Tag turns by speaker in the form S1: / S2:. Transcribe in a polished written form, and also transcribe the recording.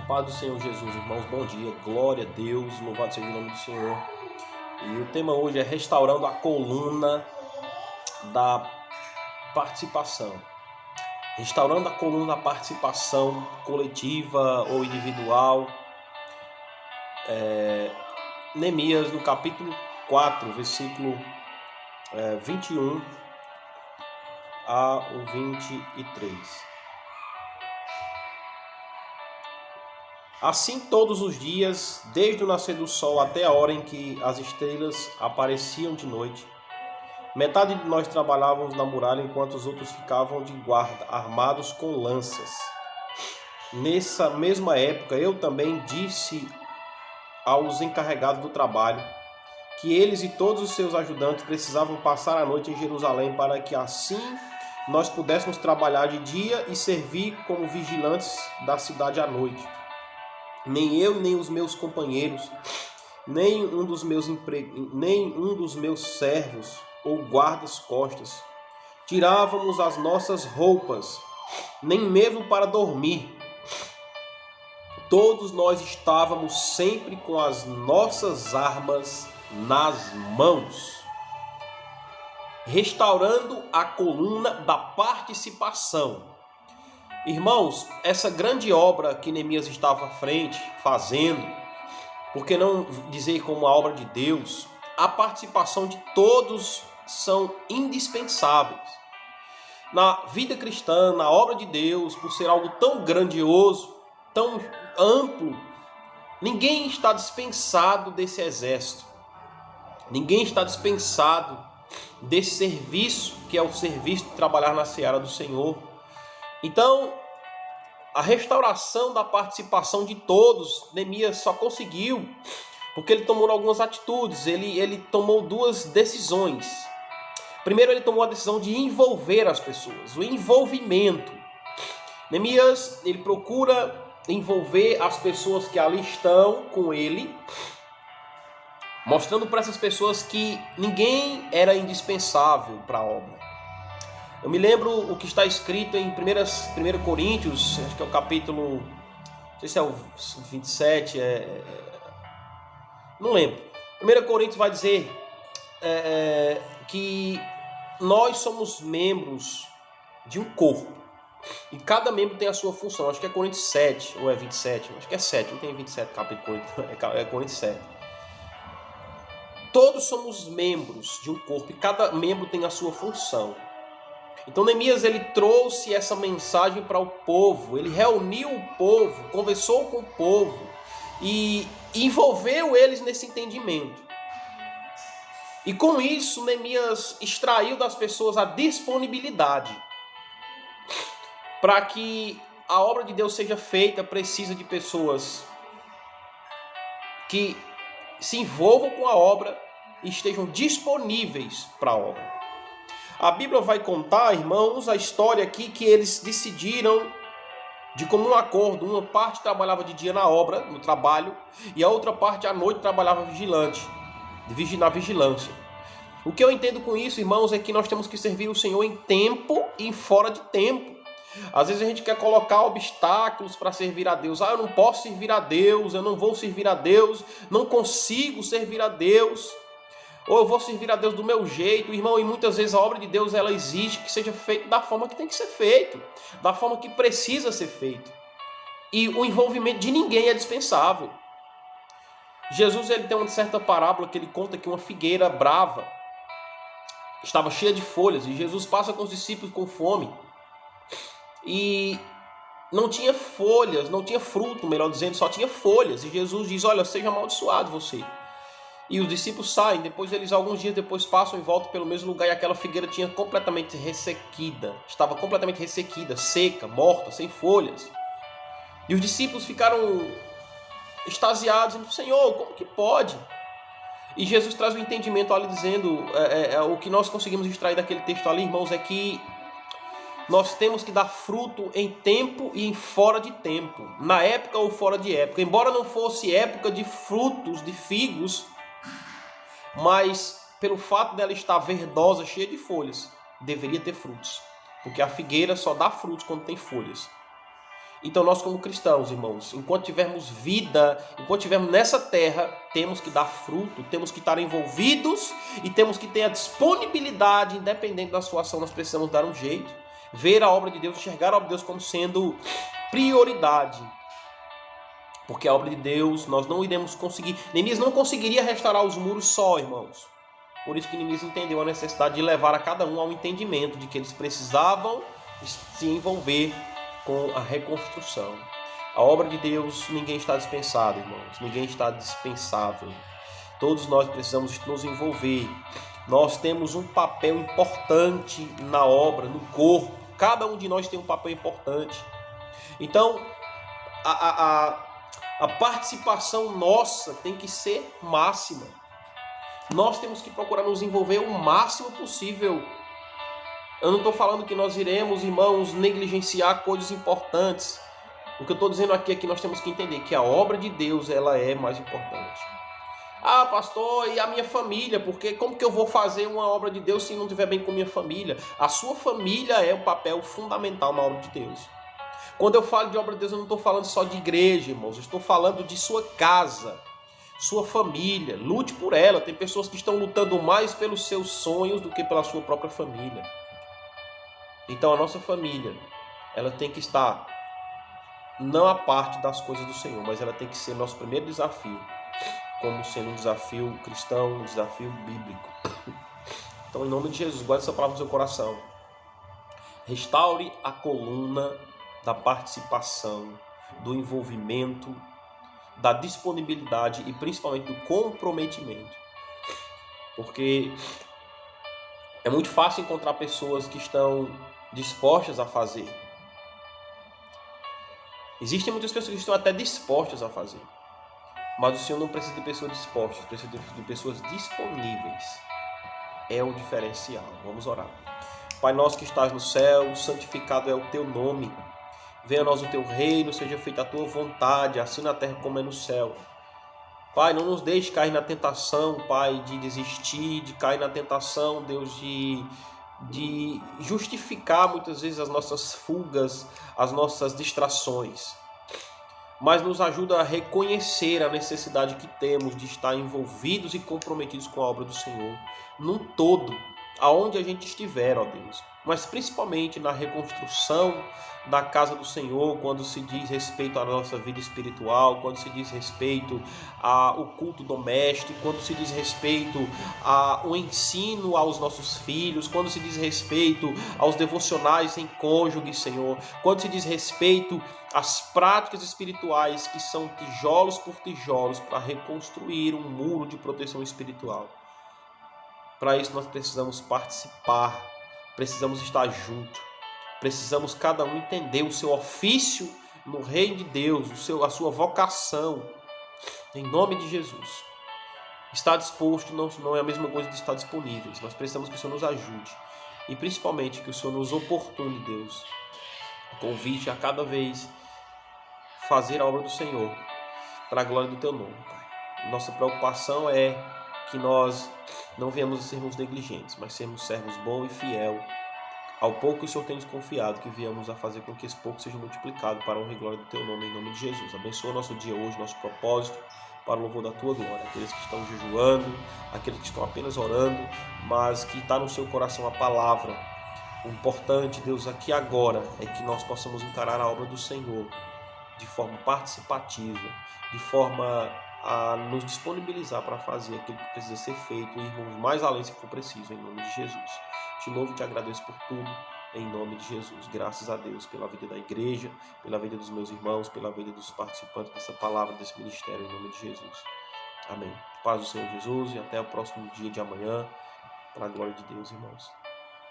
S1: Paz do Senhor Jesus, irmãos, bom dia, glória a Deus, louvado seja o nome do Senhor. E o tema hoje é restaurando a coluna da participação. Restaurando a coluna da participação coletiva ou individual. Neemias, no capítulo 4, versículo 21 ao 23. Assim todos os dias, desde o nascer do sol até a hora em que as estrelas apareciam de noite, metade de nós trabalhávamos na muralha enquanto os outros ficavam de guarda, armados com lanças. Nessa mesma época, eu também disse aos encarregados do trabalho que eles e todos os seus ajudantes precisavam passar a noite em Jerusalém para que assim nós pudéssemos trabalhar de dia e servir como vigilantes da cidade à noite. Nem eu, nem os meus companheiros, nem um dos meus servos ou guardas-costas tirávamos as nossas roupas, nem mesmo para dormir. Todos nós estávamos sempre com as nossas armas nas mãos, restaurando a coluna da participação. Irmãos, essa grande obra que Neemias estava à frente, fazendo, por que não dizer como a obra de Deus, a participação de todos são indispensáveis. Na vida cristã, na obra de Deus, por ser algo tão grandioso, tão amplo, ninguém está dispensado desse exército. Ninguém está dispensado desse serviço, que é o serviço de trabalhar na seara do Senhor. Então, a restauração da participação de todos, Neemias só conseguiu porque ele tomou algumas atitudes, ele tomou duas decisões. Primeiro, ele tomou a decisão de envolver as pessoas, o envolvimento. Neemias, ele procura envolver as pessoas que ali estão com ele, mostrando para essas pessoas que ninguém era indispensável para a obra. Eu me lembro o que está escrito em 1 Coríntios, acho que é o capítulo, não sei se é o 27, não lembro. 1 Coríntios vai dizer que nós somos membros de um corpo, e cada membro tem a sua função. Acho que é Coríntios 7, ou é 27, acho que é 7, não tem 27 capítulo, é Coríntios 7. Todos somos membros de um corpo, e cada membro tem a sua função. Então Neemias, ele trouxe essa mensagem para o povo, ele reuniu o povo, conversou com o povo e envolveu eles nesse entendimento. E com isso, Neemias extraiu das pessoas a disponibilidade. Para que a obra de Deus seja feita, precisa de pessoas que se envolvam com a obra e estejam disponíveis para a obra. A Bíblia vai contar, irmãos, a história aqui que eles decidiram de comum acordo. Uma parte trabalhava de dia na obra, no trabalho, e a outra parte à noite trabalhava vigilante, na vigilância. O que eu entendo com isso, irmãos, é que nós temos que servir o Senhor em tempo e fora de tempo. Às vezes a gente quer colocar obstáculos para servir a Deus. Eu não posso servir a Deus, eu não vou servir a Deus, não consigo servir a Deus. Ou eu vou servir a Deus do meu jeito, irmão, e muitas vezes a obra de Deus, ela exige que seja feita da forma que tem que ser feito, da forma que precisa ser feito. E o envolvimento de ninguém é dispensável. Jesus, ele tem uma certa parábola que ele conta que uma figueira brava estava cheia de folhas, e Jesus passa com os discípulos com fome, e não tinha folhas, não tinha fruto, melhor dizendo, só tinha folhas, e Jesus diz, olha, seja amaldiçoado você. E os discípulos saem, depois eles alguns dias depois passam e voltam pelo mesmo lugar, e aquela figueira tinha completamente ressequida, estava completamente ressequida, seca, morta, sem folhas. E os discípulos ficaram extasiados, dizendo, Senhor, como que pode? E Jesus traz um entendimento ali dizendo, o que nós conseguimos extrair daquele texto ali, irmãos, é que nós temos que dar fruto em tempo e em fora de tempo, na época ou fora de época. Embora não fosse época de frutos, de figos, mas pelo fato dela estar verdosa, cheia de folhas, deveria ter frutos. Porque a figueira só dá frutos quando tem folhas. Então nós como cristãos, irmãos, enquanto tivermos vida, enquanto tivermos nessa terra, temos que dar fruto, temos que estar envolvidos e temos que ter a disponibilidade, independente da sua ação, nós precisamos dar um jeito, ver a obra de Deus, enxergar a obra de Deus como sendo prioridade. Porque a obra de Deus nós não iremos conseguir, Neemias não conseguiria restaurar os muros só, irmãos. Por isso que Neemias entendeu a necessidade de levar a cada um ao entendimento de que eles precisavam se envolver com a reconstrução. A obra de Deus, ninguém está dispensado, irmãos. Ninguém está dispensável. Todos nós precisamos nos envolver. Nós temos um papel importante na obra, no corpo. Cada um de nós tem um papel importante. Então, a participação nossa tem que ser máxima. Nós temos que procurar nos envolver o máximo possível. Eu não estou falando que nós iremos, irmãos, negligenciar coisas importantes. O que eu estou dizendo aqui é que nós temos que entender que a obra de Deus, ela é mais importante. Ah, pastor, e a minha família? Porque como que eu vou fazer uma obra de Deus se não estiver bem com minha família? A sua família é um papel fundamental na obra de Deus. Quando eu falo de obra de Deus, eu não estou falando só de igreja, irmãos. Eu estou falando de sua casa, sua família. Lute por ela. Tem pessoas que estão lutando mais pelos seus sonhos do que pela sua própria família. Então a nossa família, ela tem que estar não à parte das coisas do Senhor, mas ela tem que ser nosso primeiro desafio, como sendo um desafio cristão, um desafio bíblico. Então, em nome de Jesus, guarde essa palavra no seu coração. Restaure a coluna da participação, do envolvimento, da disponibilidade e principalmente do comprometimento. Porque é muito fácil encontrar pessoas que estão dispostas a fazer. Existem muitas pessoas que estão até dispostas a fazer. Mas o Senhor não precisa de pessoas dispostas, precisa de pessoas disponíveis. É o diferencial. Vamos orar. Pai nosso que estás no céu, santificado é o teu nome. Venha a nós o teu reino, seja feita a tua vontade, assim na terra como é no céu. Pai, não nos deixe cair na tentação, Pai, de desistir, de cair na tentação, Deus, de justificar muitas vezes as nossas fugas, as nossas distrações. Mas nos ajuda a reconhecer a necessidade que temos de estar envolvidos e comprometidos com a obra do Senhor, num todo, aonde a gente estiver, ó Deus. Mas principalmente na reconstrução da casa do Senhor, quando se diz respeito à nossa vida espiritual, quando se diz respeito ao culto doméstico, quando se diz respeito ao ensino aos nossos filhos, quando se diz respeito aos devocionais em cônjuge, Senhor, quando se diz respeito às práticas espirituais que são tijolos por tijolos para reconstruir um muro de proteção espiritual. Para isso nós precisamos participar, precisamos estar junto, precisamos cada um entender o seu ofício no reino de Deus, a sua vocação, em nome de Jesus. Estar disposto não é a mesma coisa de estar disponíveis. Nós precisamos que o Senhor nos ajude e principalmente que o Senhor nos oportune, Deus, o convite a cada vez fazer a obra do Senhor para a glória do teu nome, Pai. Nossa preocupação é que nós não venhamos a sermos negligentes, mas sermos servos bom e fiel ao pouco que o Senhor tem nos confiado, que viemos a fazer com que esse pouco seja multiplicado para a honra e glória do teu nome, em nome de Jesus. Abençoa nosso dia hoje, nosso propósito, para o louvor da tua glória. Aqueles que estão jejuando, aqueles que estão apenas orando, mas que está no seu coração a palavra. O importante, Deus, aqui agora é que nós possamos encarar a obra do Senhor de forma participativa, de forma a nos disponibilizar para fazer aquilo que precisa ser feito e irmos mais além se for preciso, em nome de Jesus. Te louvo e te agradeço por tudo, em nome de Jesus. Graças a Deus pela vida da igreja, pela vida dos meus irmãos, pela vida dos participantes dessa palavra, desse ministério, em nome de Jesus. Amém. Paz do Senhor Jesus e até o próximo dia de amanhã, para a glória de Deus, irmãos.